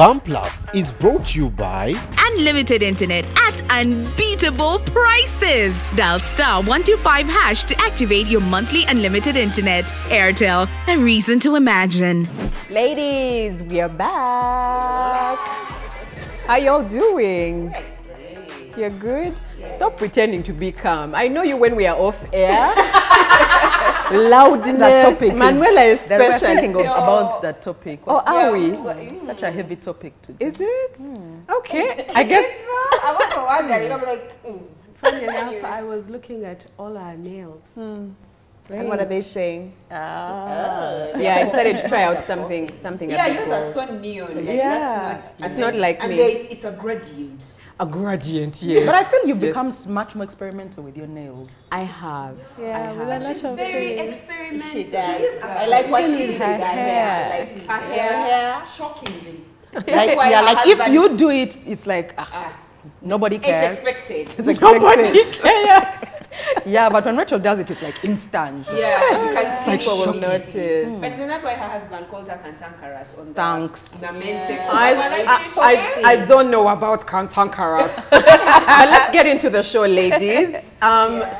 Bump Love is brought to you by Unlimited internet at unbeatable prices. Dial *125# to activate your monthly unlimited internet. Airtel, a reason to imagine. Ladies, we are back. How y'all doing? You're good? Stop pretending to be calm. I know you when we are off air. Loudness. That topic Manuela especially. We're thinking about that topic. Oh, are we? Such a heavy topic today. Is it? Okay. I guess. I want to wonder. I'm like, Funny enough, I was looking at all our nails. And what are they saying? Yeah, I decided to try out something. yeah, a bit yours more. are so neon. Like, Yeah. It's not like and me. it's a gradient. A gradient, yes. But I feel you Yes. become much more experimental with your nails. I have. Yeah, with a lot of Very things. experimental. She does. I like what she did. her hair. Like her hair, shockingly. Like, why yeah, her like if husband- you do it, it's like nobody It's cares. expected. It's nobody cares. Yeah, but when Rachel does it, it's like instant. Yeah, you can see. People will notice. But isn't that why her husband called her Cantankerous on the Thanks. I don't know about cantankerous. But let's get into the show, ladies.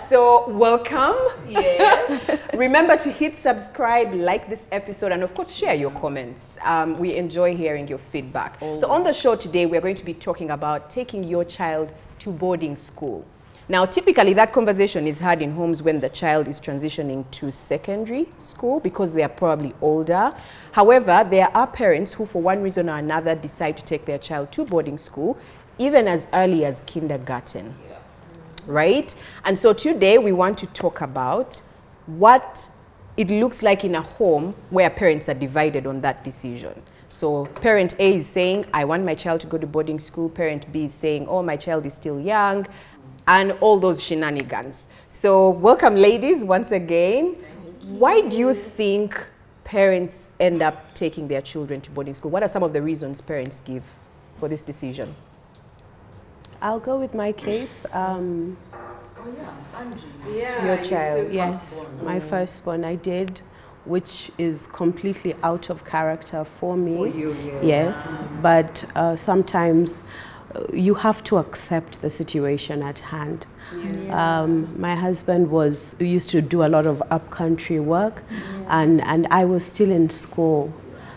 So welcome. Yeah. Remember to hit subscribe, like this episode, and of course share your comments. We enjoy hearing your feedback. So on the show today, we're going to be talking about taking your child to boarding school. Now, typically that conversation is had in homes when the child is transitioning to secondary school because they are probably older. However, there are parents who for one reason or another decide to take their child to boarding school even as early as kindergarten. Right? And so today we want to talk about what it looks like in a home where parents are divided on that decision. So parent A is saying, I want my child to go to boarding school. Parent B is saying, oh, my child is still young, and all those shenanigans. So welcome, ladies, once again. Why do you think parents end up taking their children to boarding school? What are some of the reasons parents give for this decision? I'll go with my case. Your child. Yes, my firstborn I did, which is completely out of character for me. For you, yes, but sometimes you have to accept the situation at hand. My husband used to do a lot of upcountry work, and I was still in school,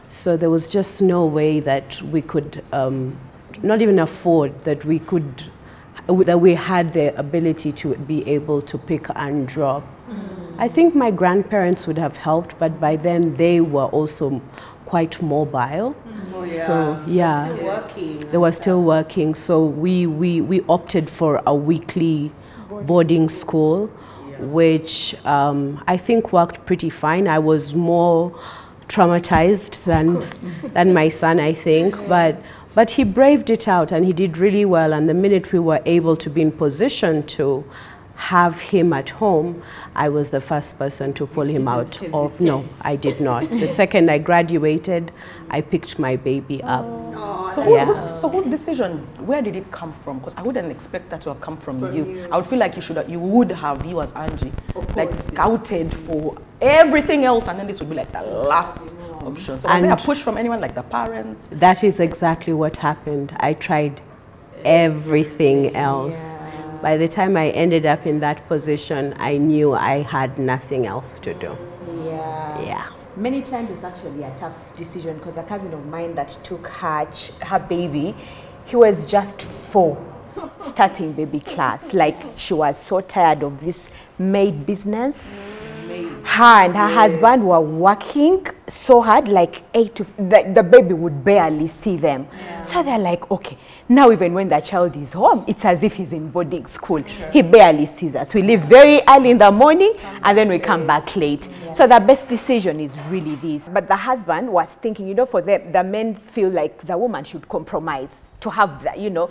so there was just no way that we could not even afford that we had the ability to be able to pick and drop. I think my grandparents would have helped, but by then they were also quite mobile. So yeah, they were still working. So we opted for a weekly boarding school, which I think worked pretty fine. I was more traumatized than my son, I think, but he braved it out and he did really well. And the minute we were able to be in position to have him at home, I was the first person to pull him out of. No, I did not. The second I graduated, I picked my baby up. So whose decision? Where did it come from? Because I wouldn't expect that to have come from you. I would feel like you would have, you as Angie, like scouted for everything else, and then this would be like the last option. So was there a push from anyone, like the parents? That is exactly what happened. I tried everything else. By the time I ended up in that position, I knew I had nothing else to do. Yeah. Many times it's actually a tough decision because a cousin of mine that took her baby, he was just 4, starting baby class. Like she was so tired of this maid business. Her and her husband were working so hard, like 8 to, the baby would barely see them. So they're like, okay, now even when the child is home, it's as if he's in boarding school. He barely sees us. We leave very early in the morning and then we come back late. So the best decision is really this. But the husband was thinking, you know, for them, the men feel like the woman should compromise to have that, you know,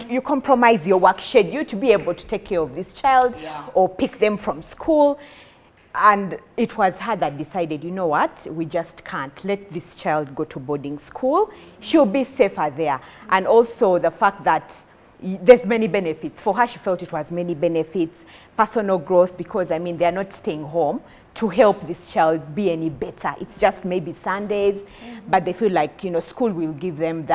you compromise your work schedule to be able to take care of this child or pick them from school. And it was her that decided, you know what, we just can't let this child go to boarding school. She'll be safer there. And also the fact that there's many benefits. For her, she felt it was many benefits. Personal growth, because, I mean, they're not staying home to help this child be any better. It's just maybe Sundays, but they feel like, you know, school will give them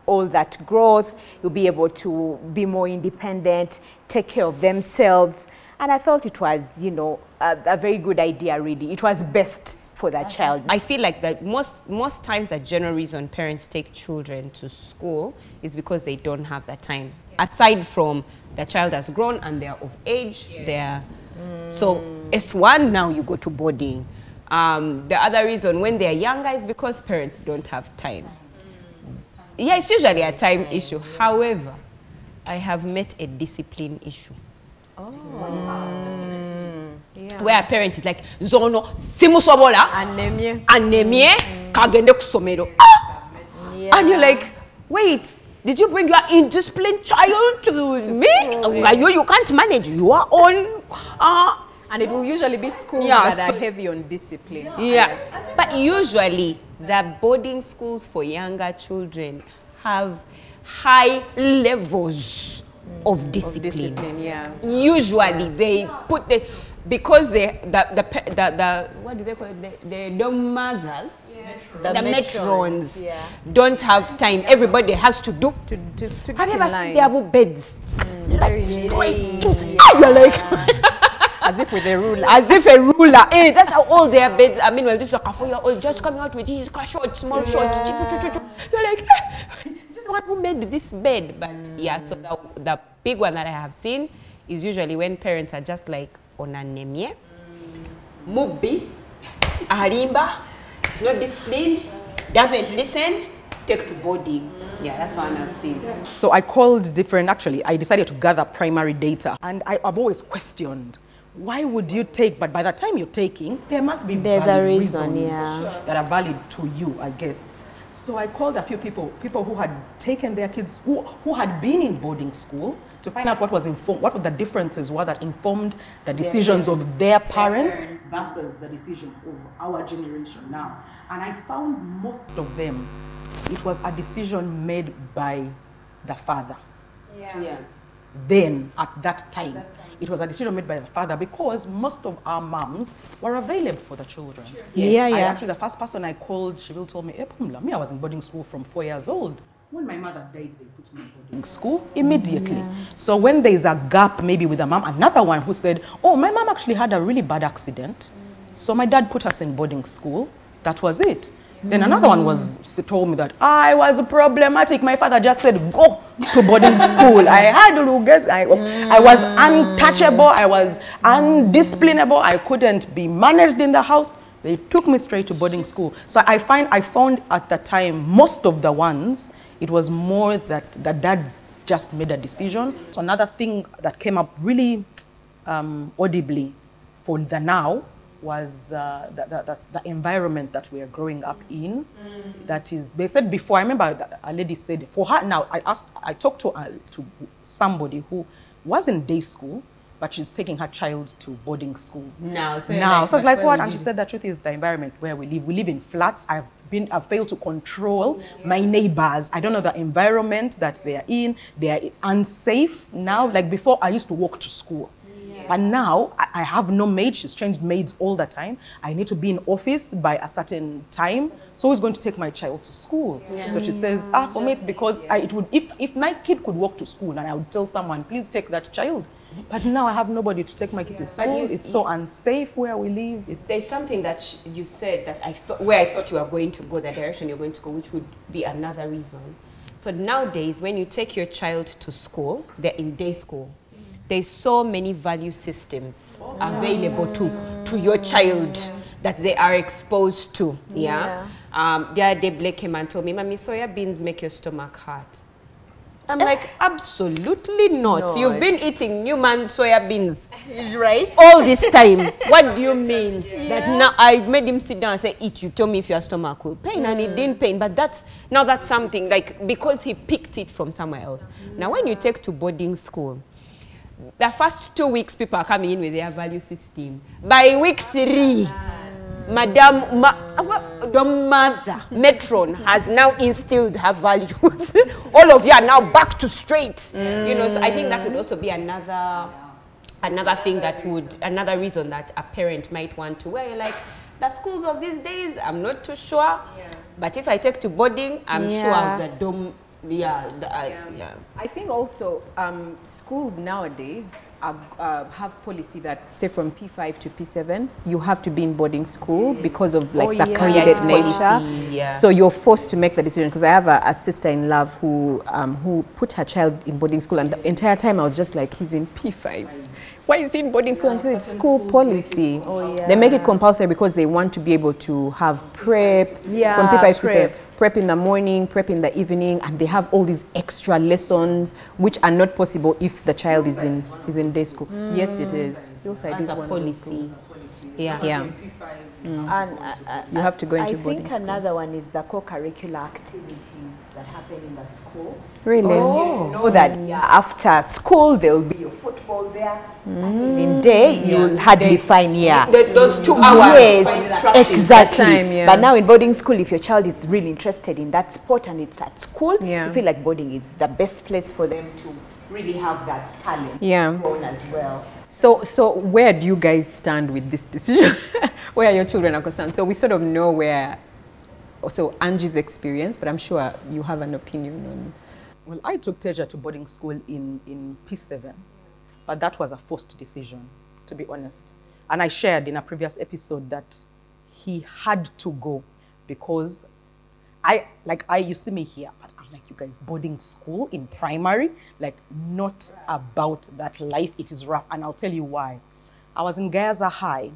all that growth. You'll be able to be more independent, take care of themselves. And I felt it was, you know, a very good idea, really. It was best for that child. I feel like that most times the general reason parents take children to school is because they don't have that time. Aside from the child has grown and they are of age, so S1 now you go to boarding. The other reason when they are younger is because parents don't have time. Yeah, it's usually a time issue. However, I have met a discipline issue. Where a parent is like, Zono, simusobola, anemie, kagende kusomero. And you're like, wait, did you bring your indisciplined child to me? You can't manage your own. And it will usually be schools that are heavy on discipline. But usually, the boarding schools for younger children have high levels of discipline. Usually, they put because what do they call it? The mothers, the matrons don't have time. Everybody has to do. Have you ever seen their beds? Like straight. You're like. As if with a ruler. As if a ruler. Hey, that's how all their beds. I mean, well, this is like a 4-year-old just coming out with his short, small short. You're like, this is the one who made this bed. But yeah, so the big one that I have seen is usually when parents are just like on anemia, mubi, aharimba, is not disciplined, doesn't listen, take to boarding. Yeah, that's one I've seen. So I called actually, I decided to gather primary data. And I've always questioned, why would you take, but by the time you're taking, there must be valid reasons that are valid to you, I guess. So I called a few people who had taken their kids, who had been in boarding school, to find out what were the differences were that informed the decisions of their parents versus the decision of our generation now. And I found most of them, it was a decision made by the father. Then, at that time, it was a decision made by the father because most of our moms were available for the children. Actually, the first person I called, she told me, me, I was in boarding school from 4 years old. When my mother died, they put me in boarding school immediately. So when there's a gap maybe with a mom, another one who said, oh, my mom actually had a really bad accident. So my dad put us in boarding school. That was it. Then another one told me that I was problematic. My father just said, go to boarding school. I had lugas. I was untouchable. I was undisciplinable. I couldn't be managed in the house. They took me straight to boarding school. So I found at the time, most of the ones, it was more that the dad just made a decision. So another thing that came up really audibly for the now was that's the environment that we are growing up in. That is, they said before, I remember a lady said, for her now, I talked to somebody who was in day school, but she's taking her child to boarding school. So I was like, what? And she said the truth is the environment where we live. We live in flats. I've failed to control my neighbors. I don't know the environment that they are in. It's unsafe now. Like before, I used to walk to school. But now, I have no maid. She's changed maids all the time. I need to be in office by a certain time. So who's going to take my child to school? So she says, for me, it's because it would, if my kid could walk to school and I would tell someone, please take that child. But now I have nobody to take my kid to school. It's so unsafe where we live. There's something that you said that where I thought you were going to go, the direction you're going to go, which would be another reason. So nowadays, when you take your child to school, they're in day school. There's so many value systems available to your child that they are exposed to. The other day, Blake came and told me, Mommy, soya beans make your stomach hurt. I'm like, absolutely not. You've been eating Newman soya beans, right? All this time. What do you mean? That now I made him sit down and say, eat. You tell me if your stomach will pain, and it didn't pain. But that's something like because he picked it from somewhere else. Now, when you take to boarding school, the first 2 weeks, people are coming in with their value system. By week 3, the mother, matron, has now instilled her values. All of you are now back to straight. You know, so I think that would also be another thing that would, another reason that a parent might want to, where you're like, the schools of these days, I'm not too sure, but if I take to boarding, I'm sure of the dome. I think also schools nowadays have policy that, say, from P5 to P7, you have to be in boarding school because of like the candidate nature. So you're forced to make the decision. Because I have a sister-in-law who put her child in boarding school, and the entire time I was just like, he's in P5. Why is he in boarding school? And she said, it's school policy. They make it compulsory because they want to be able to have prep from P5 to P7. Prep in the morning, prep in the evening, and they have all these extra lessons which are not possible if the child is in day school. Yes, it is. Hillside is one policy. Yeah. And you have to go into boarding school. I think another one is the co-curricular activities that happen in the school. Really? You know that after school there will be your football there. And in day you'll hardly find those 2 hours. Yes, exactly. But now in boarding school, if your child is really interested in that sport and it's at school, you feel like boarding is the best place for them to really have that talent grown as well. So where do you guys stand with this decision? Where your children are concerned? So we sort of know where, also Angie's experience, but I'm sure you have an opinion on. Well, I took Teja to boarding school in P7, but that was a forced decision, to be honest. And I shared in a previous episode that he had to go because you see me here, but I'm like, you guys, boarding school in primary, like not about that life. It is rough, and I'll tell you why. I was in Gaza High,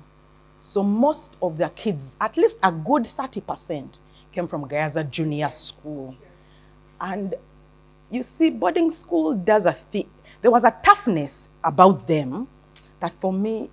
so most of the kids, at least a good 30%, came from Gaza Junior School. And you see, boarding school does a thing. There was a toughness about them that for me,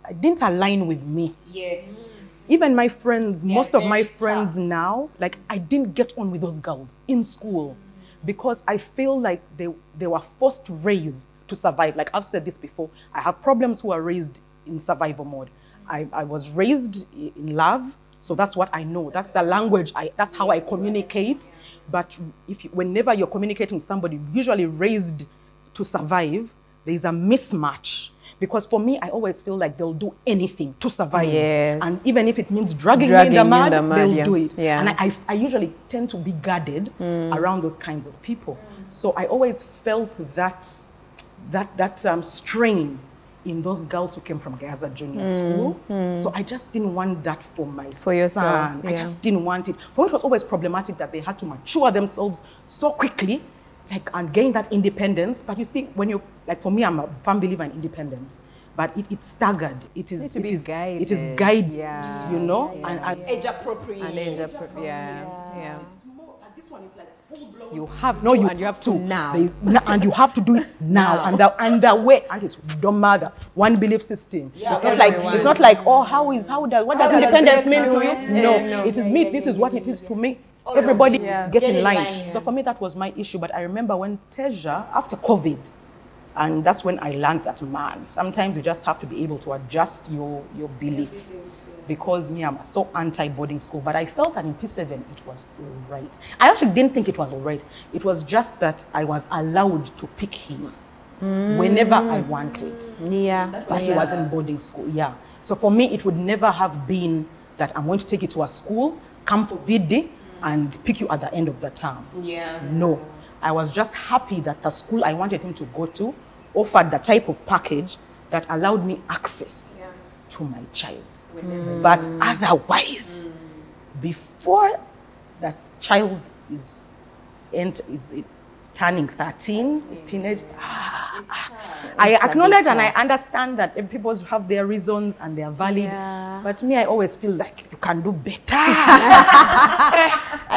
it didn't align with me. Yes. Even my friends, most of my friends now, like I didn't get on with those girls in school because I feel like they were forced to raise to survive. Like I've said this before, I have problems who are raised in survival mode. I was raised in love, so that's what I know. That's the language, that's how I communicate. But whenever you're communicating with somebody usually raised to survive, there's a mismatch. Because for me, I always feel like they'll do anything to survive. Yes. And even if it means dragging me in the mud, they'll do it. Yeah. And I usually tend to be guarded around those kinds of people. So I always felt that strain in those girls who came from Gaza Junior School. So I just didn't want that for my son. I just didn't want it. For me, it was always problematic that they had to mature themselves so quickly, and gain that independence. But you see, when you, like for me, I'm a firm believer in independence, but it's staggered. It is guided, you know? Yeah. And it's age appropriate. And age appropriate, yeah. But this one is like full-blown. You have to now. And you have to do it now. And the way, and it don't matter. One belief system. Yeah, it's not like, what does independence mean to you? No, it is me. This is what it is to me. Everybody get in line. So for me, that was my issue. But I remember when Teja, after COVID, and that's when I learned that, man, sometimes you just have to be able to adjust your beliefs. Because me, I'm so anti-boarding school. But I felt that in P7, it was all right. I actually didn't think it was all right. It was just that I was allowed to pick him whenever I wanted. Yeah. But he was in boarding school, So for me, it would never have been that I'm going to take you to a school, come for VD, and pick you at the end of the term. Yeah. No. I was just happy that the school I wanted him to go to offered the type of package that allowed me access to my child. But otherwise, before that child is turning 13, teenage, I acknowledge and I understand that people have their reasons and they are valid. But me, I always feel like you can do better.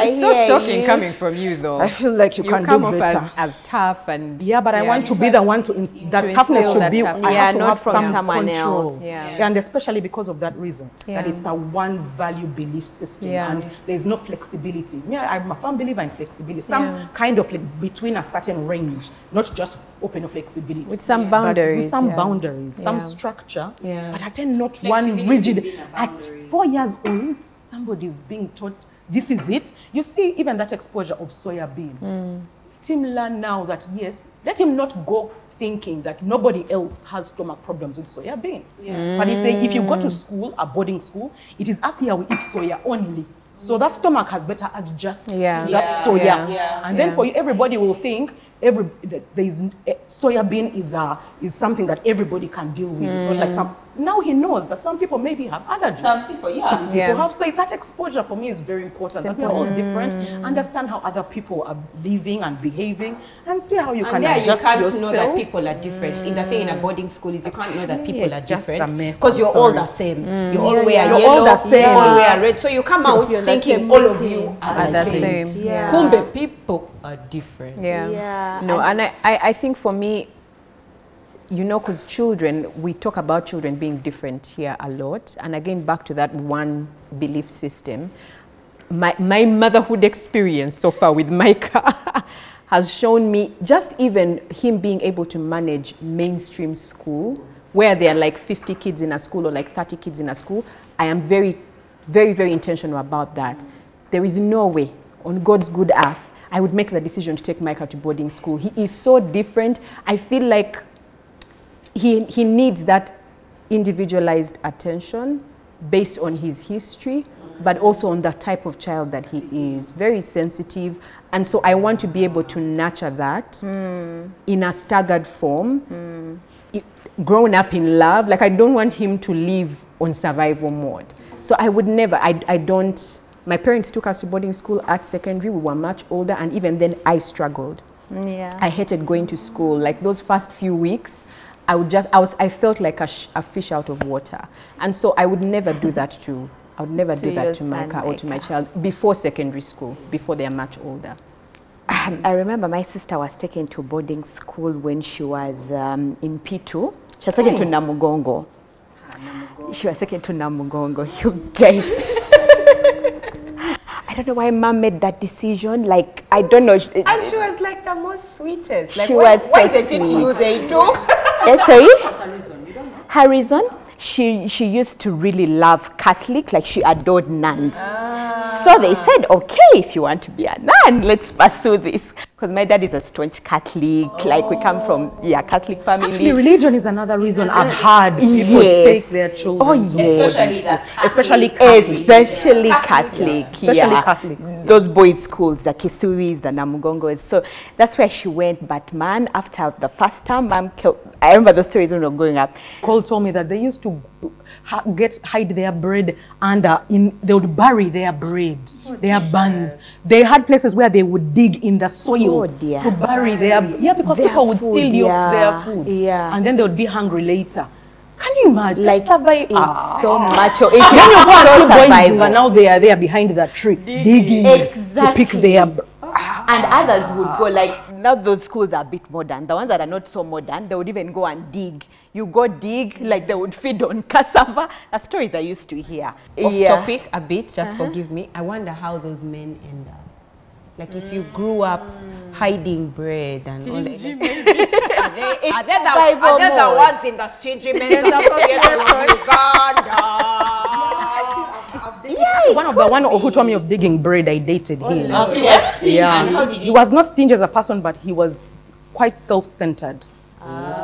It's so shocking coming from you, though. I feel like you can come do off better. as tough and Yeah, but I want to be the one to that toughness instill should that be. toughness. I Yeah, have to not have from some someone control. else. Yeah. And especially because of that reason, that Yeah. it's a one value belief system, Yeah. and there's no flexibility. Yeah, I'm a firm believer in flexibility. Some kind of like between a certain range, not just open flexibility. With some but boundaries, with some yeah. boundaries, some Yeah. structure. Yeah. But attend not one rigid. At 4 years old, somebody is being taught this is it. You see, even that exposure of soya bean. Let him learn now that yes, let him not go thinking that nobody else has stomach problems with soya bean. But if you go to school, a boarding school, it is us here we eat soya only. So that stomach had better adjust to that soya. And then for you, everybody will think soya bean is something that everybody can deal with. So like now he knows that some people maybe have allergies. Some people have. So that exposure for me is very important. That we are all different. Understand how other people are living and behaving, and see how you can adjust you can't yourself. know that people are different. In the thing in a boarding school is you can't know that people it's are just a different mess, because I'm you're all sorry. the same. You all wear You're yellow, all the same. you all wear red. So you come out thinking all of you are the same. Yeah. Kumbe people are different. Yeah. No, and I think for me, you know, because children, we talk about children being different here a lot. And again, back to that one belief system. My motherhood experience so far with Micah has shown me just even him being able to manage mainstream school, where there are like 50 kids in a school or like 30 kids in a school. I am very, very, very intentional about that. There is no way on God's good earth I would make the decision to take Micah to boarding school. He is so different. I feel like he needs that individualized attention based on his history, but also on the type of child that he is. Very sensitive. And so I want to be able to nurture that in a staggered form, grown up in love. Like I don't want him to live on survival mode. So I would never, my parents took us to boarding school at secondary. We were much older, and even then I struggled. Yeah. I hated going to school. Like those first few weeks, I felt like a fish out of water. And so I would never do that to Micah or to my child before secondary school, before they are much older. I remember my sister was taken to boarding school when she was in P2. She was taken to Namugongo. She was taken to Namugongo. You guys. I don't know why mom made that decision. Like, I don't know. And she was like the most sweetest. Like, She why was so is it sweet. you they took? Sorry? Her reason? She used to really love Catholic, like she adored nuns. So they said, okay, if you want to be a nun, let's pursue this. Because my dad is a staunch Catholic, like we come from, Catholic family. Actually, religion is another reason I've had people take their children to boarding school. Especially Catholic. Especially Catholic. Especially Catholics. Those boys' schools, the Kisuis, the Namugongos. So that's where she went. But man, after the first time, I remember the stories when we were growing up. Cole told me that they used to hide their bread under, they would bury their bread, their buns. They had places where they would dig in the soil to bury their, because Their people would food, steal their food. And then they would be hungry later. Can you imagine? Like, it's so much. Then Then you go and see boys, but now they are there behind the tree, digging to pick their. And others would go, like, now those schools are a bit modern. The ones that are not so modern, they would even go and dig. You go dig, like they would feed on cassava. The stories I used to hear. Off topic a bit, just forgive me. I wonder how those men end up. Like if you grew up hiding bread and all that. Are they the ones in the stingy mental association of Uganda? One who told me of digging bread, I dated him. Yes. Yeah. And how did He was not stingy as a person, but he was quite self-centered.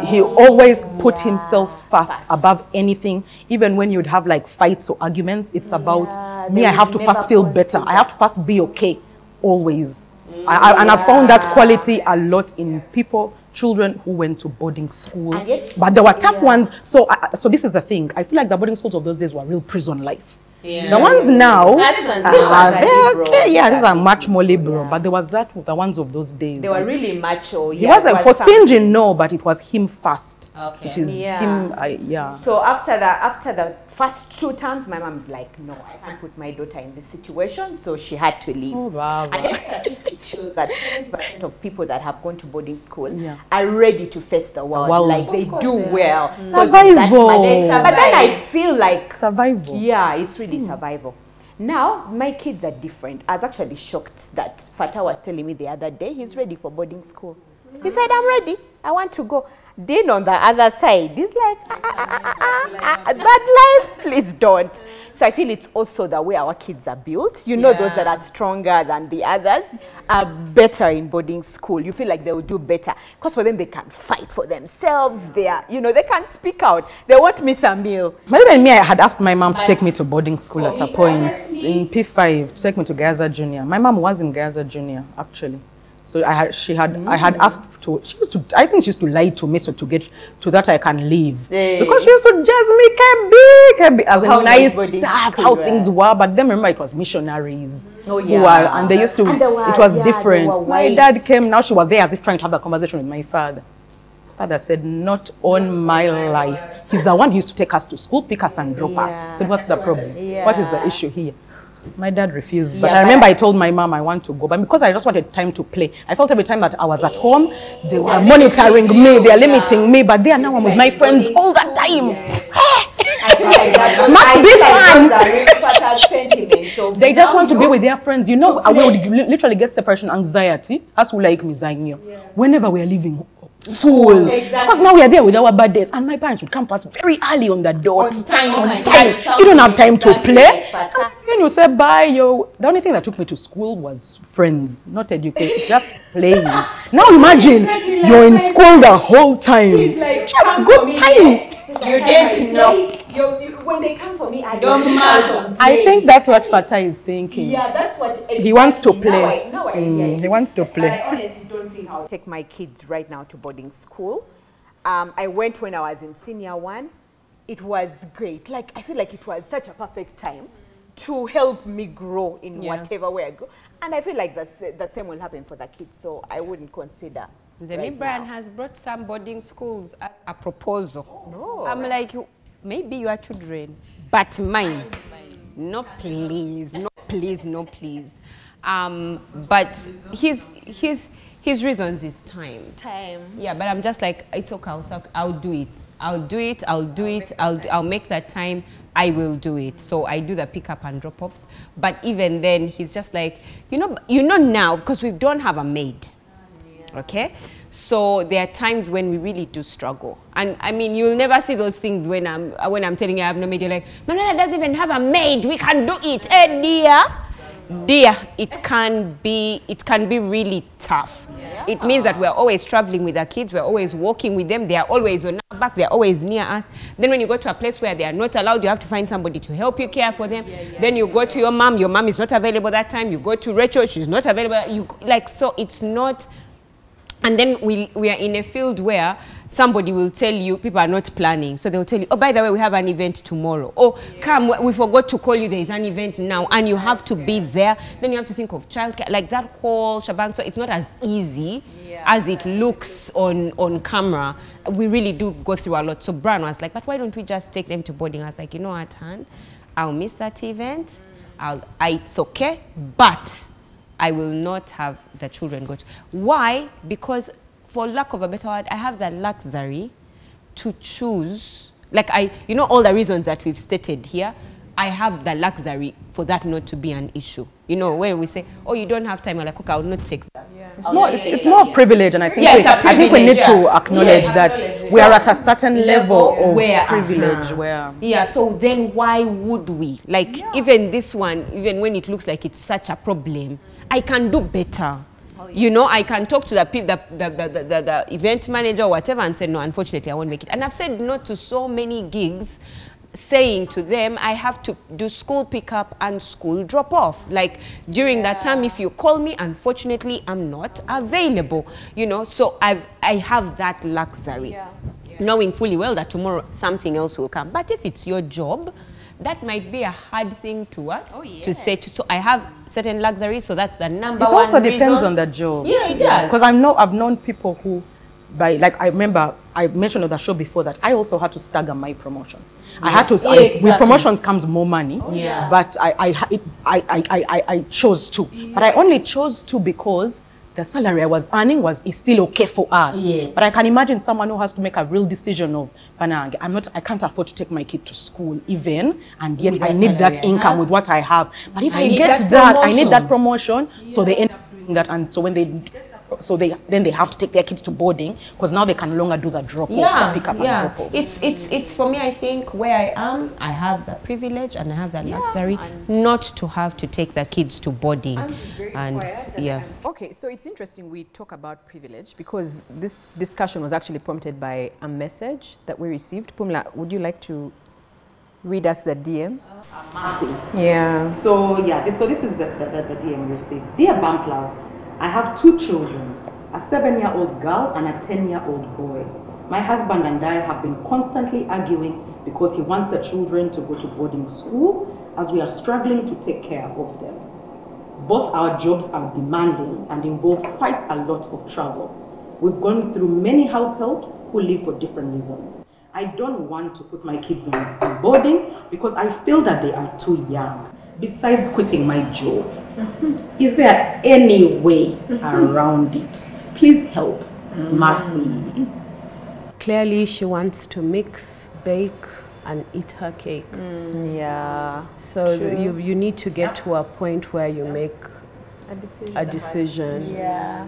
He always put himself first above anything. Even when you'd have like fights or arguments, it's about me. I have to first feel better. I have to first be okay, always. And I found that quality a lot in people, children who went to boarding school. But there were tough ones. So this is the thing. I feel like the boarding schools of those days were real prison life. The ones now, these are much more liberal. But there was the ones of those days. They were really macho. He wasn't for stinging, no, but it was him first. Okay. It is him, So after the first 2 terms, my mom's like, no, I can't put my daughter in this situation, so she had to leave. Oh, wow. And then statistics shows that 70% of people that have gone to boarding school are ready to face the world. Like, they do well. Survival. But then I feel like... Survival. Yeah, it's really survival. Now, my kids are different. I was actually shocked that Fatah was telling me the other day, he's ready for boarding school. He said, I'm ready. I want to go. Then on the other side, he's like, that life, please don't. So I feel it's also the way our kids are built. You know, those that are stronger than the others are better in boarding school. You feel like they will do better. Because for them, they can fight for themselves. They are, you know, they can speak out. They won't miss a meal. But even me, I had asked my mom to take me to boarding school at a point in P5, to take me to Gaza Junior. My mom was in Gaza Junior, actually. So I had asked to, I think she used to lie to me so to get to that I can leave. Because she used to judge me, Kebi, as a nice staff, how things were. But then remember it was missionaries who were, and they used to, it was different. My dad came, now she was there as if trying to have the conversation with my father. Father said, not on my life. He's the one who used to take us to school, pick us and drop us. I said, what's the problem? What is the issue here? My dad refused, but I remember I told my mom I want to go, but because I just wanted time to play, I felt every time that I was at home, they were monitoring me, they are limiting me, but there now I'm with my friends all the time. Must be fun. They just want to be with their friends. You know, we would literally get separation anxiety, as we like Mizanyo, whenever we are leaving school. Because now we are there with our birthdays, and my parents would come past very early on the dot. On time. You don't have time to play. When you say bye, the only thing that took me to school was friends, not education, just playing. Now imagine you're in school the whole time. Just good time. You didn't know. When they come for me, I don't matter. I think that's what Fatah is thinking. Yeah, that's what exactly. He wants to play. He wants to play. I honestly don't see how to take my kids right now to boarding school. I went when I was in senior 1. It was great. Like, I feel like it was such a perfect time to help me grow in whatever way I go. And I feel like the same will happen for the kids, so I wouldn't consider. Zemi Brian has brought some boarding schools a proposal. No. I'm like, maybe your children, but mine. No, please, no, please, no, please. But his reasons is time. Yeah, but I'm just like, it's okay. I'll do it. I'll make that time. I will do it. So I do the pick-up and drop-offs. But even then, he's just like, you know now, because we don't have a maid. Okay, so there are times when we really do struggle, and I mean you'll never see those things when I'm telling you I have no maid. You're like, Manuela doesn't even have a maid. We can do it, dear. It can be really tough. It means that we're always traveling with our kids. We're always walking with them. They are always on our back. They're always near us. Then when you go to a place where they are not allowed, you have to find somebody to help you care for them. Then you go to your mom. Your mom is not available that time. You go to Rachel. She's not available. So it's not. And then we are in a field where somebody will tell you people are not planning. So they'll tell you, oh, by the way, we have an event tomorrow. Oh, come, we forgot to call you. There is an event now. And you have to be there. Then you have to think of childcare, like that whole shebang. So it's not as easy as it looks on camera. We really do go through a lot. So Brian was like, but why don't we just take them to boarding? I was like, you know what, Han? I'll miss that event. It's okay, but I will not have the children go to. Why? Because for lack of a better word, I have the luxury to choose. Like all the reasons that we've stated here, I have the luxury for that not to be an issue. You know, when we say, oh, you don't have time, I'm like, okay, I will not take that. It's more privilege, and I think we need to acknowledge that we are at a certain level of privilege. So then why would we? Like, even this one, even when it looks like it's such a problem, I can do better. You know, I can talk to the people, the event manager or whatever, and say, no, unfortunately, I won't make it. And I've said no to so many gigs, saying to them, I have to do school pickup and school drop off. Like, during that time, if you call me, unfortunately, I'm not available. You know, so I have that luxury, knowing fully well that tomorrow something else will come. But if it's your job, that might be a hard thing to to say. So I have certain luxuries, so that's the number one reason. It also depends on the job. Yeah, it does. Because I've known people who like I remember I mentioned on the show before that I also had to stagger my promotions. I had to, Exactly. with promotions comes more money, Yeah. but I chose to. But I only chose to because the salary I was earning is still okay for us. Yes. But I can imagine someone who has to make a real decision of, I can't afford to take my kid to school even, and yet With I the need that salary I income have. with what I have. But if I need get that that, I need promotion. that promotion. So they end up doing that, and so when then they have to take their kids to boarding because now they can no longer do the drop off, the pick up and drop off. It's for me. I think where I am, I have the privilege and I have the luxury not to have to take the kids to boarding. Okay, so it's interesting we talk about privilege because this discussion was actually prompted by a message that we received. Pumla, would you like to read us the DM? Massive. Yeah. So this is the DM we received. Dear Bump Love, I have 2 children, a 7-year-old girl and a 10-year-old boy. My husband and I have been constantly arguing because he wants the children to go to boarding school as we are struggling to take care of them. Both our jobs are demanding and involve quite a lot of travel. We've gone through many house helps who live for different reasons. I don't want to put my kids on boarding because I feel that they are too young. Besides quitting my job, is there any way around it? Please help. Mercy. Clearly, she wants to mix, bake, and eat her cake. Yeah. So you need to get to a point where you make a decision. Yeah.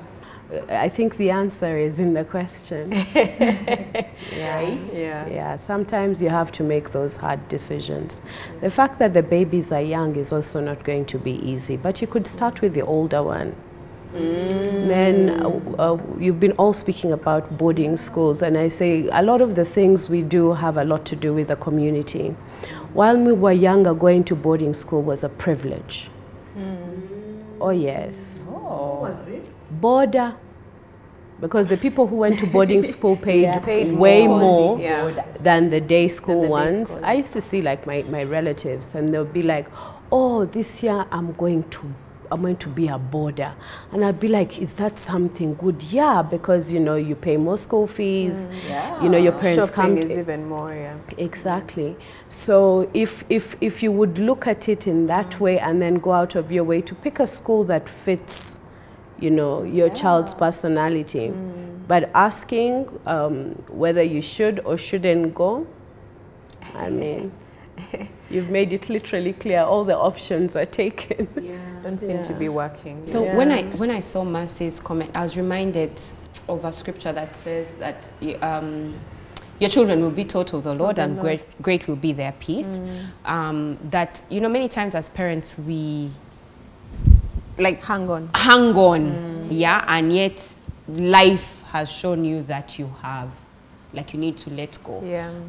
I think the answer is in the question. Right? Yeah, sometimes you have to make those hard decisions. The fact that the babies are young is also not going to be easy, but you could start with the older one. Then you've been all speaking about boarding schools, and I say a lot of the things we do have a lot to do with the community. While we were younger, going to boarding school was a privilege. Oh yes. Oh. Was it? Border, because the people who went to boarding school paid way more than the day school ones. I used to see like my relatives, and they'll be like, oh, this year I'm going to be a boarder. And I'd be like, is that something good? Yeah, because you pay more school fees. Your parents Shopping come. is even more, Exactly. So if you would look at it in that way and then go out of your way to pick a school that fits your child's personality. But asking whether you should or shouldn't go, I mean, you've made it literally clear all the options are taken. Don't seem to be working. So when I saw Mercy's comment, I was reminded of a scripture that says that your children will be taught of the Lord, and great will be their peace. That many times as parents we hang on, and yet life has shown you that you need to let go,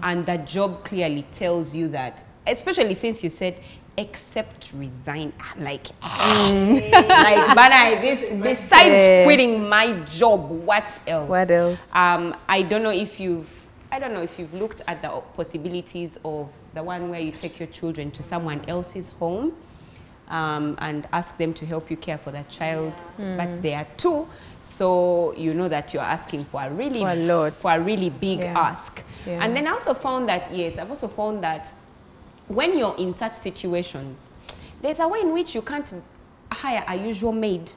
and that job clearly tells you that, especially since you said except resign. I'm like, besides quitting my job, what else? I don't know if you've looked at the possibilities of the one where you take your children to someone else's home and ask them to help you care for that child, but they are 2, so you know that you're asking for a really big ask. And then I also found that I've also found that when you're in such situations, there's a way in which you can't hire a usual maid.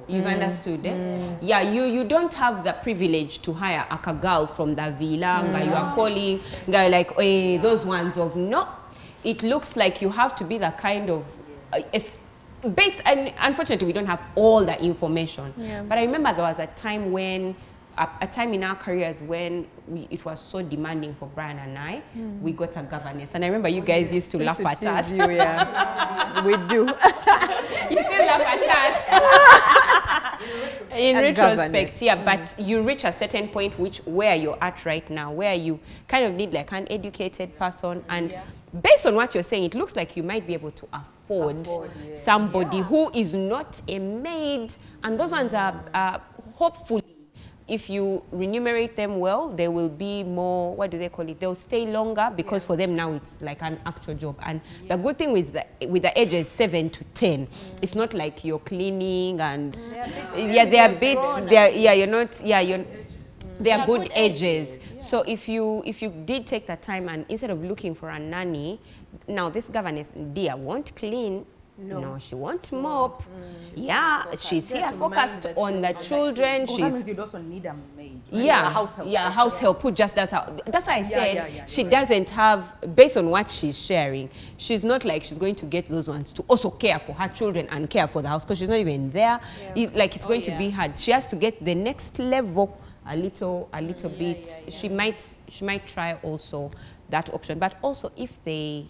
You've understood, eh? Yeah, you don't have the privilege to hire a girl from the villa. You are calling guy like, hey, those ones of no. It looks like you have to be the kind of and unfortunately we don't have all the information. But I remember there was a time when a time in our careers when it was so demanding for Brian and I, we got a governess. And I remember you guys used to laugh at us. We do. You still laugh at us. In retrospect, but you reach a certain point where you're at right now, where you kind of need like an educated person, and based on what you're saying, it looks like you might be able to afford somebody who is not a maid, and those ones are hopefully if you remunerate them well, they will be more, what do they call it? They'll stay longer because for them now it's like an actual job. And the good thing with the ages 7 to 10, it's not like you're cleaning and they are bits. They are good ages. So if you did take the time and instead of looking for a nanny, now this governess dear won't clean. No, she won't mop. Yeah, she's here focused on the children. You'd also need a maid. Yeah, a house help. Yeah, a house help who just does how. That's why I said she doesn't have, based on what she's sharing, she's not like she's going to get those ones to also care for her children and care for the house because she's not even there. It's going to be hard. She has to get the next level a little bit. She might try also that option. But also if they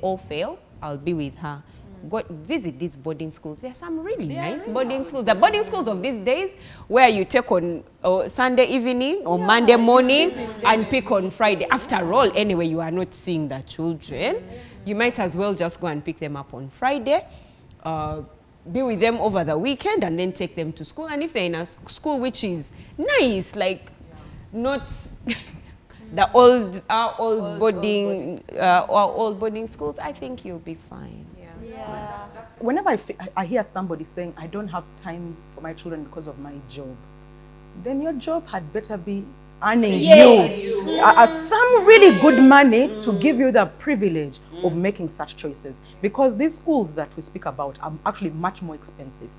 all fail, I'll be with her. Go visit these boarding schools. There are some really nice boarding schools. The boarding schools of these days where you take on Sunday evening or Monday morning and pick on Friday. After all, anyway, you are not seeing the children. You might as well just go and pick them up on Friday, be with them over the weekend and then take them to school. And if they're in a school which is nice, like not the old boarding schools, I think you'll be fine. Whenever I hear somebody saying, I don't have time for my children because of my job, then your job had better be earning you some really good money to give you the privilege of making such choices. Because these schools that we speak about are actually much more expensive.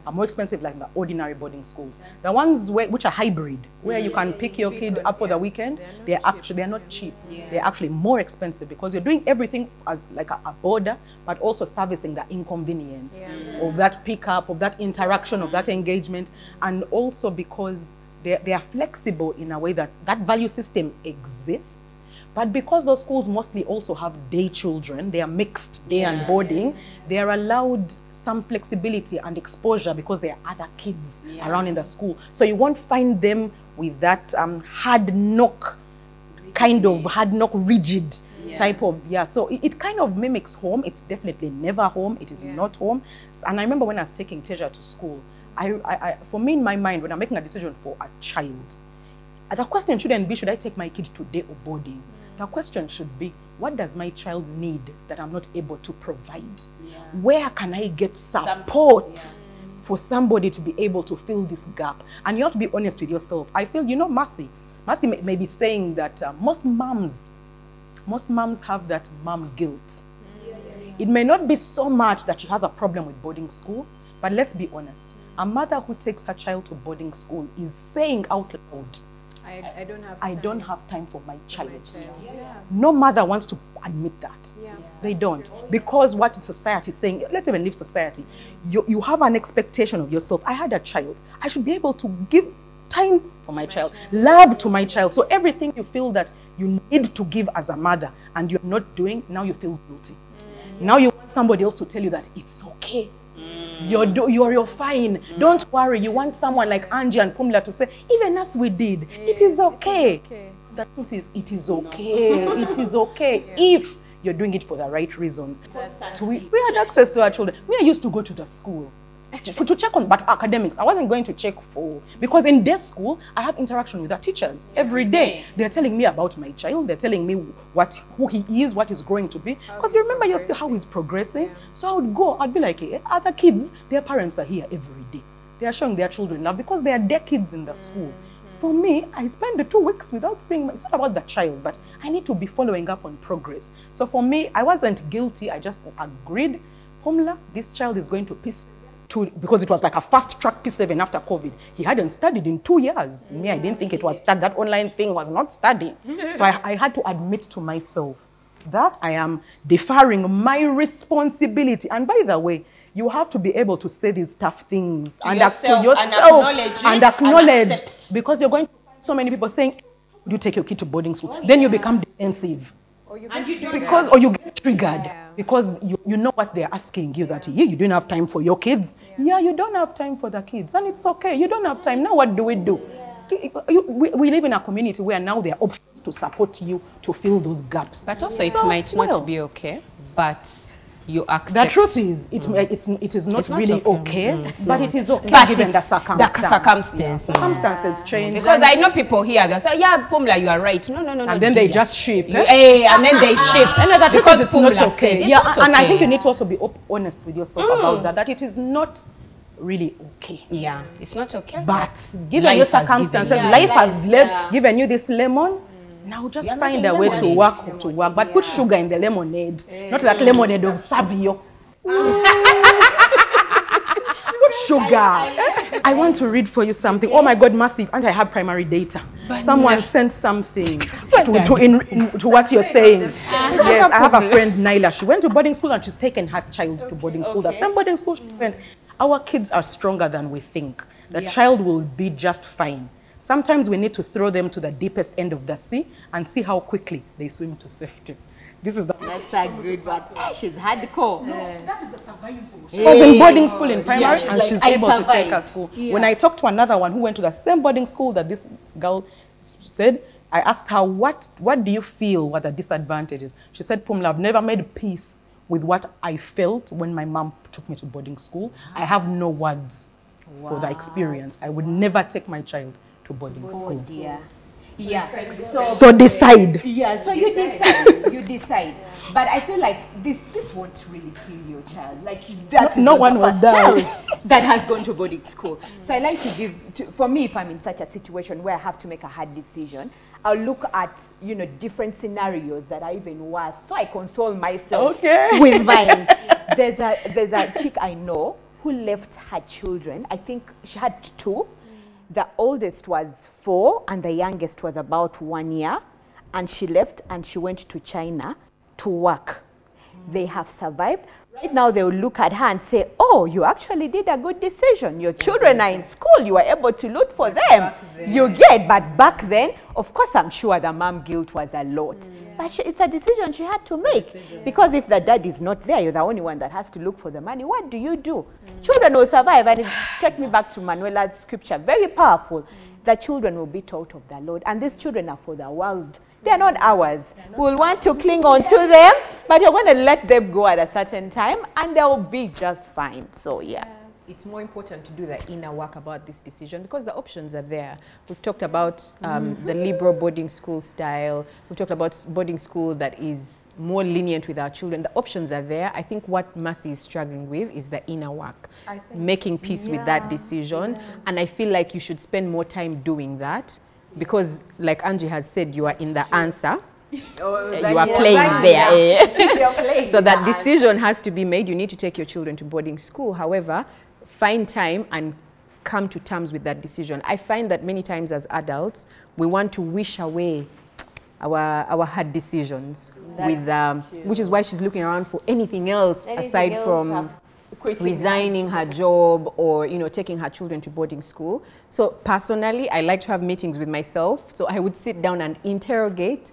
Are more expensive like the ordinary boarding schools. The ones which are hybrid, where you can pick your kid up for the weekend, they're not cheap. They're actually more expensive because you're doing everything as like a boarder, but also servicing the inconvenience of that pickup, of that interaction, of that engagement, and also because they are flexible in a way that value system exists. But because those schools mostly also have day children, they are mixed day and boarding, they are allowed some flexibility and exposure because there are other kids around in the school. So you won't find them with that hard knock, rigid type of, so it kind of mimics home. It's definitely never home. It is not home. And I remember when I was taking Teja to school, for me in my mind, when I'm making a decision for a child, the question shouldn't be, should I take my kid to day or boarding? The question should be, what does my child need that I'm not able to provide? Where can I get support for somebody to be able to fill this gap? And you have to be honest with yourself. I feel, Mercy may be saying that most moms have that mom guilt. It may not be so much that she has a problem with boarding school, but let's be honest. A mother who takes her child to boarding school is saying out loud, I don't have time for my child. No mother wants to admit that. They don't. Because what society is saying, let's even leave society. You have an expectation of yourself. I had a child. I should be able to give time for my child, love to my child. So everything you feel that you need to give as a mother and you're not doing, now you feel guilty. Now you want somebody else to tell you that it's okay. You're fine. Don't worry. You want someone like Angie and Pumla to say, even as we did, it is okay. The truth is, it is okay. It is okay if you're doing it for the right reasons. We had access to our children. I used to go to the school to check on, but academics, I wasn't going to check for, because in day school, I have interaction with the teachers every day. They're telling me about my child. They're telling me who he is, what he's growing to be. Because you remember how he's progressing. So I would go, I'd be like, hey, other kids, their parents are here every day. They are showing their children love because they are their kids in the school. For me, I spend the 2 weeks without seeing, it's not about the child, but I need to be following up on progress. So for me, I wasn't guilty. I just agreed, Pumla, this child is going to P7, because it was like a fast track P7 after COVID. He hadn't studied in 2 years. Me, I didn't think it was that online thing was not studying. So I had to admit to myself that I am deferring my responsibility. And by the way, you have to be able to say these tough things to yourself and acknowledge because you're going to find so many people saying, would you take your kid to boarding school? Then you become defensive. Or you get triggered because you know what they're asking you, that you don't have time for your kids. Yeah, you don't have time for the kids, and it's okay. You don't have time. Now what do? We live in a community where now there are options to support you to fill those gaps. But also it might not be okay, but you accept. The truth is, it is not really okay, but it is okay But given the it's circumstances. Circumstances Change. Because I know people here that say, yeah, Pumla, you are right. No. And then they just ship. And then they ship. And that because it's not Pumla okay. said, it's Yeah, not and I okay. think you need to also be honest with yourself about that it is not really okay. Yeah, it's not okay. But given Life your has circumstances, given you. life has given you this lemon. Now just You're find making a way to lemonade. work, but put sugar in the lemonade, not that lemonade of Savio. Put sugar. I want to read for you something. Oh my God, massive! And I have primary data. Someone sent something to what you're saying. Yes, I have a friend, Naila. She went to boarding school and she's taken her child to boarding school. The same boarding school she went. Our kids are stronger than we think. The child will be just fine. Sometimes we need to throw them to the deepest end of the sea and see how quickly they swim to safety. This is the... That's a good one. She's hardcore. That is the survival. She was in boarding school in primary and like, she's I able to take her survived. school. When I talked to another one who went to the same boarding school that this girl said, I asked her, what do you feel were the disadvantages? She said, Pumla, I've never made peace with what I felt when my mom took me to boarding school. I have no words for the experience. I would never take my child to boarding school. Yeah. So decide. Yeah, so you decide. You decide. But I feel like this won't really kill your child. Like that No is one not will the first die. child that has gone to boarding school. So I like to give, for me, if I'm in such a situation where I have to make a hard decision, I'll look at, different scenarios that are even worse. So I console myself with mine. There's a chick I know who left her children. I think she had 2. The oldest was 4 and the youngest was about 1 year. And she left and she went to China to work. They have survived. Right now they will look at her and say, oh, you actually did a good decision. Your children are in school. You were able to look for them. You get, but back then, of course, I'm sure the mom guilt was a lot. But it's a decision she had to make. Because if the dad is not there, you're the only one that has to look for the money. What do you do? Children will survive. And it take me back to Manuela's scripture. Very powerful. The children will be taught of the Lord. And these children are for the world. They are not ours. We'll want to cling on to them, but you're going to let them go at a certain time, and they'll be just fine. So, yeah. It's more important to do the inner work about this decision because the options are there. We've talked about the liberal boarding school style. We've talked about boarding school that is more lenient with our children. The options are there. I think what Mercy is struggling with is the inner work, making peace with that decision. And I feel like you should spend more time doing that because, like Angie has said, you are in the answer. You are playing there. So that decision has to be made. You need to take your children to boarding school. However, find time and come to terms with that decision. I find that many times as adults, we want to wish away our hard decisions, which is why she's looking around for anything else aside from resigning her job or taking her children to boarding school. So personally, I like to have meetings with myself. So I would sit down and interrogate.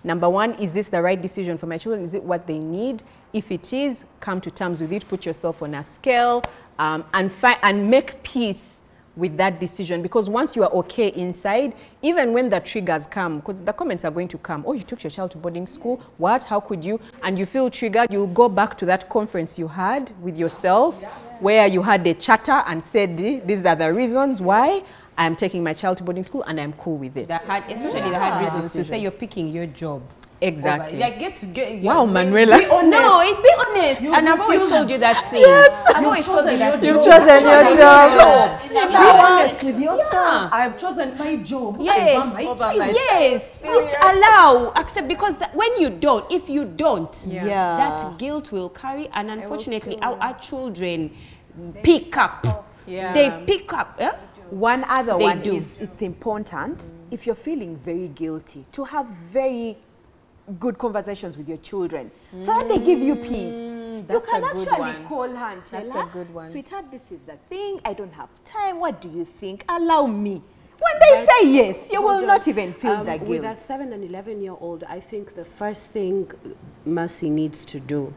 Number one, is this the right decision for my children? Is it what they need? If it is, come to terms with it. Put yourself on a scale and make peace with that decision. Because once you are okay inside, even when the triggers come, because the comments are going to come, oh, you took your child to boarding school? What? How could you? And you feel triggered, you'll go back to that conference you had with yourself where you had a chatter and said, these are the reasons why I'm taking my child to boarding school and I'm cool with it. Especially the hard reasons to say you're picking your job. Exactly. Like wow, Manuela. Be honest. No, be honest. And I've always told you that thing. Yes. I've always told you that. You've chosen your job. Be honest with yourself. I've chosen my job. Yes. It's allow. Accept because when you don't, if you don't, that guilt will carry. And unfortunately, our children pick up. They pick up. One other one is it's important if you're feeling very guilty to have very good conversations with your children so that they give you peace. You can actually call her and tell her, sweetheart, this is the thing, I don't have time, what do you think? Allow me. When they say yes, you will not even feel that guilt. With a 7 and 11-year-old, I think the first thing Mercy needs to do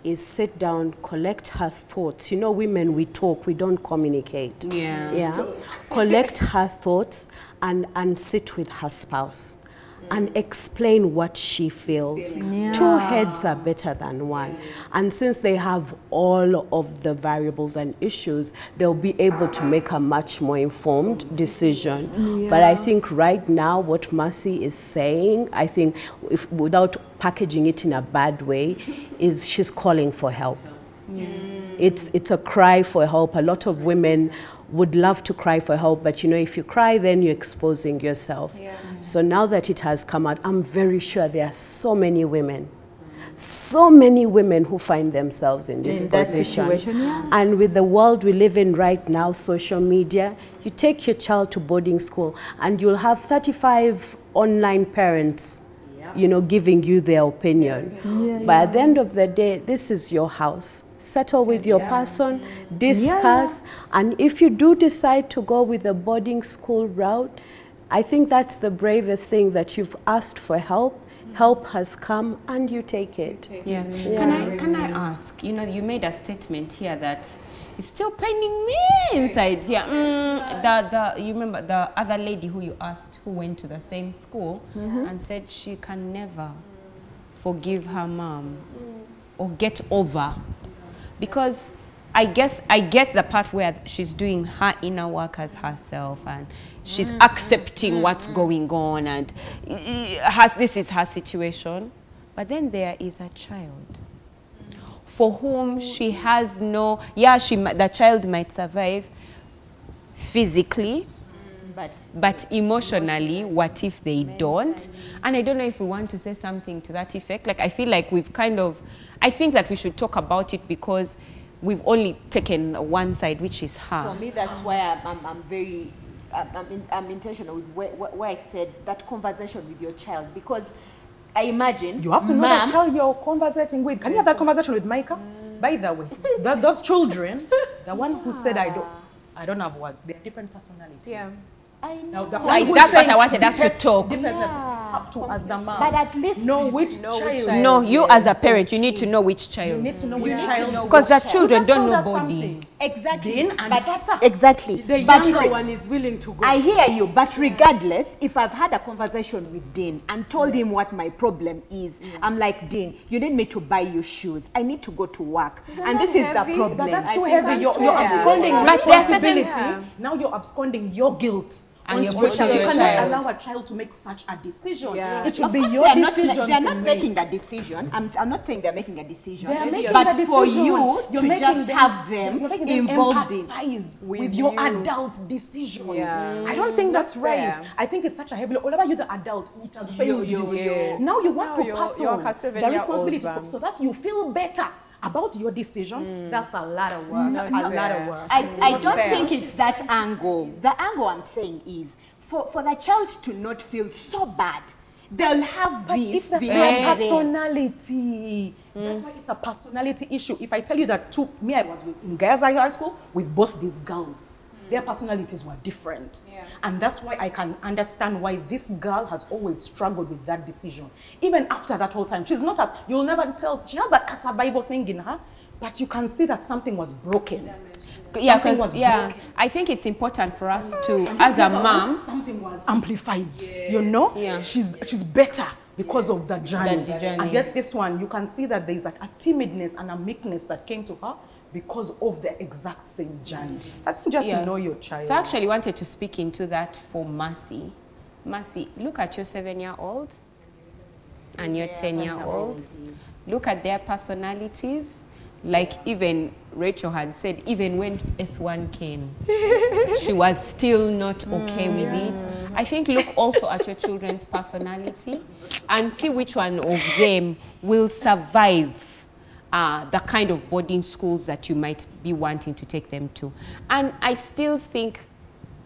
is sit down, collect her thoughts. Women, we talk, we don't communicate. Yeah. Collect her thoughts and sit with her spouse and explain what she feels. Two heads are better than one. And since they have all of the variables and issues, they'll be able to make a much more informed decision. But I think right now what Mercy is saying, I think without packaging it in a bad way, is she's calling for help. It's a cry for help. A lot of women would love to cry for help, but you know, if you cry, then you're exposing yourself. So now that it has come out, I'm very sure there are so many women who find themselves in this position. And with the world we live in right now, social media, you take your child to boarding school and you'll have 35 online parents, you know, giving you their opinion. But at the end of the day, this is your house. Settle with your person, discuss, and if you do decide to go with the boarding school route, I think that's the bravest thing, that you've asked for help. Help has come and you take it. Can I ask, you know, you made a statement here that it's still paining me inside here. You remember the other lady who you asked, who went to the same school and said she can never forgive her mom or get over. Because I guess I get the part where she's doing her inner work as herself and she's accepting what's going on and this is her situation. But then there is a child for whom she has no, the child might survive physically, but emotionally, what if they don't? And I don't know if we want to say something to that effect. Like, I feel like we've kind of, I think that we should talk about it because we've only taken one side, which is her. For me, that's why I'm intentional with where I said that conversation with your child, because I imagine you have to know the child you're conversating with. Can you have that conversation with Micah? By the way, those children, the one who said I don't have what, they're different personalities. I know. So that's what I wanted us to talk. Up to as the mom. But at least know which child. No, you as a parent, you need to know which child. You need to know which child. Because the children don't know body. Exactly. But exactly. The younger one is willing to go. I hear you, but regardless, if I've had a conversation with Dean and told him what my problem is, I'm like, Dean, you need me to buy you shoes. I need to go to work. And this is the problem. But that's too heavy. You're absconding responsibility. Now you're absconding your guilt. And you cannot allow a child to make such a decision. It should be your decision. They're not making a decision. I'm not saying they're making a decision. They're making but a decision. For you you're to just have them involved in with your adult decision. I don't think that's right. I think it's such a heavy. Whenever you're the adult, it has failed you. Now you want to pass on the responsibility so that you feel better about your decision. That's a lot of work. A lot of work. I don't think it's that angle. The angle I'm saying is for the child to not feel so bad. They'll have this behind personality. That's why it's a personality issue. If I tell you that I was in girls' high school with both these girls. Their personalities were different. And that's why I can understand why this girl has always struggled with that decision. Even after that whole time, she's not as, you'll never tell, she has that survival thing in her, but you can see that something was broken. I think it's important for us to, as a mom, something was amplified, you know? She's better because of the journey. And yet this one, you can see that there's like a timidness and a meekness that came to her because of the exact same journey. That's just to know your child. So I actually wanted to speak into that for Mercy. Mercy, look at your 7-year-old and your 10-year-old. Look at their personalities. Like even Rachel had said, even when S1 came, she was still not okay with it. I think look also at your children's personality and see which one of them will survive the kind of boarding schools that you might be wanting to take them to. And I still think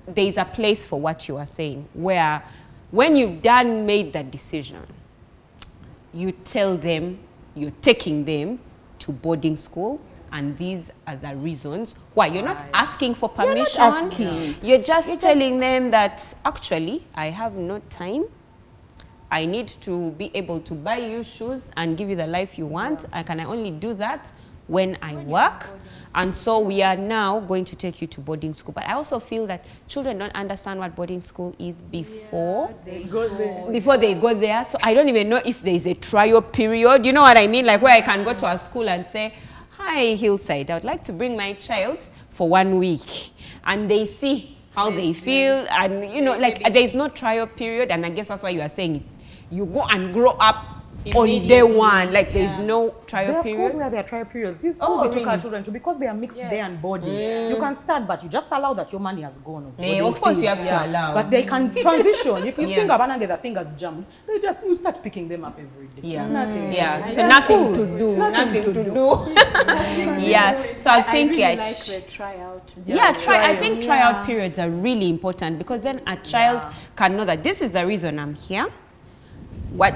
there's a place for what you are saying, where when you've made that decision, you tell them you're taking them to boarding school, and these are the reasons why. You're not asking for permission. You're not asking. You're just telling them that, actually, I have no time. I need to be able to buy you shoes and give you the life you want. Can I only do that when I work. And so we are now going to take you to boarding school. But I also feel that children don't understand what boarding school is before they go there. So I don't even know if there is a trial period. You know what I mean? Like where I can go to a school and say, hi, Hillside, I would like to bring my child for 1 week. And they see how they feel. And, you know, like there is no trial period. And I guess that's why you are saying it. You go and grow up on day one, like there's no trial there are period. schools where there are trial periods. These schools we took our children to, because they are mixed day and body. You can start, but you just allow that your money has gone. Of course you have to allow. But they can transition. If you think about the thing has jumped, you start picking them up every day. So nothing to do. Nothing to do. Yeah. So I think like the tryout. I think tryout periods are really important, because then a child can know that this is the reason I'm here.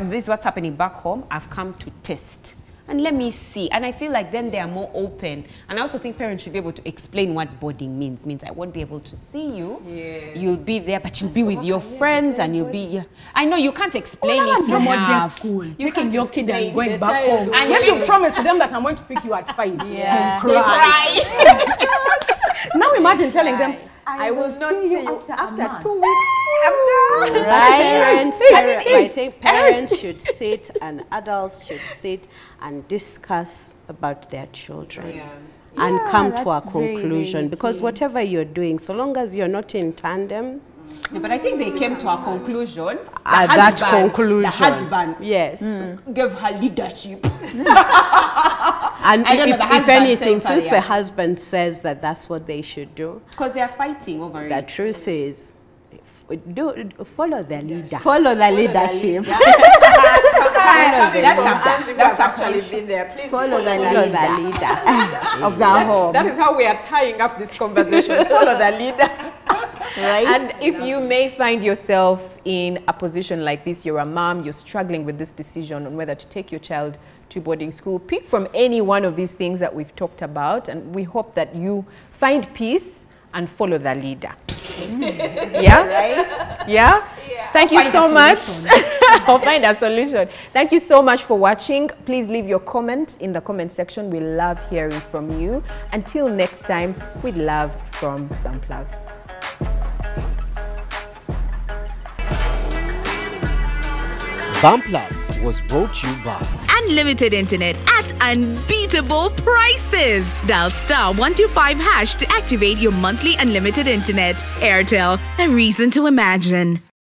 This is what's happening back home. I've come to test. And let me see. And I feel like then they are more open. And I also think parents should be able to explain what boarding means. Means I won't be able to see you. Yes. You'll be there, but you'll be with your friends, and you'll be... I know you can't explain it enough. School. You taking your kid and going back home. And when you promise them that I'm going to pick you at 5. Yeah. You cry. Now imagine telling them, I will not see you after 2 weeks. I think parents should sit and adults should sit and discuss about their children and come to a conclusion. Because whatever you're doing, so long as you're not in tandem. Yeah, but I think they came to a conclusion. That conclusion. The husband gave her leadership. And if anything, since the husband says that that's what they should do. Because they are fighting over it. The truth is, follow the leader. Follow the leadership. That's actually been there. Please follow the leader of the home. That is how we are tying up this conversation. Follow the leader. Right? And if you may find yourself in a position like this, you're a mom, you're struggling with this decision on whether to take your child to boarding school, pick from any one of these things that we've talked about, and we hope that you find peace and follow the leader. Yeah? Thank you so much. Or find a solution. Thank you so much for watching. Please leave your comment in the comment section. We love hearing from you. Until next time, with love from Bump Love. Bump Love was brought to you by Unlimited internet at unbeatable prices. Dial *125# to activate your monthly unlimited internet. Airtel, a reason to imagine.